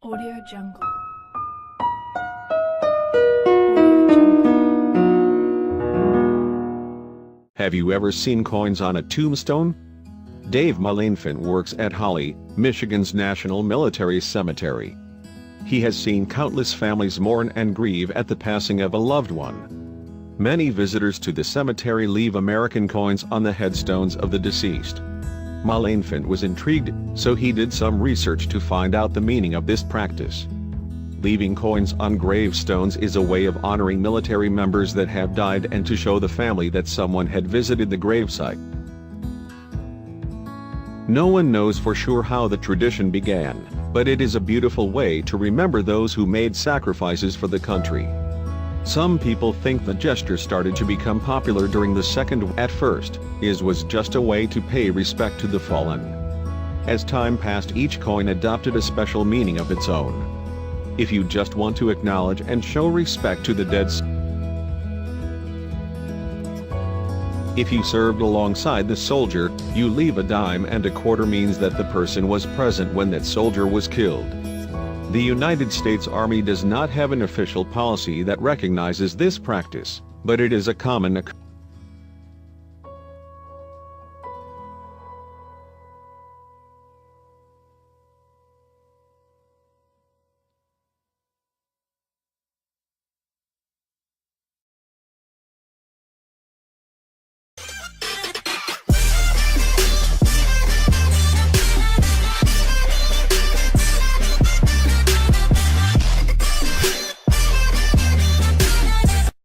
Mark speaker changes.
Speaker 1: Audio Jungle. Audio Jungle.
Speaker 2: Have you ever seen coins on a tombstone? Dave Mulleinfant works at Holly, Michigan's National Military Cemetery. He has seen countless families mourn and grieve at the passing of a loved one. Many visitors to the cemetery leave American coins on the headstones of the deceased. Mulleinfant was intrigued, so he did some research to find out the meaning of this practice. Leaving coins on gravestones is a way of honoring military members that have died and to show the family that someone had visited the gravesite. No one knows for sure how the tradition began, but it is a beautiful way to remember those who made sacrifices for the country. Some people think the gesture started to become popular during the Second World War. At first, it was just a way to pay respect to the fallen. As time passed, each coin adopted a special meaning of its own. If you just want to acknowledge and show respect to the dead, if you served alongside the soldier, you leave a dime and a quarter means that the person was present when that soldier was killed. The United States Army does not have an official policy that recognizes this practice, but it is a common occurrence.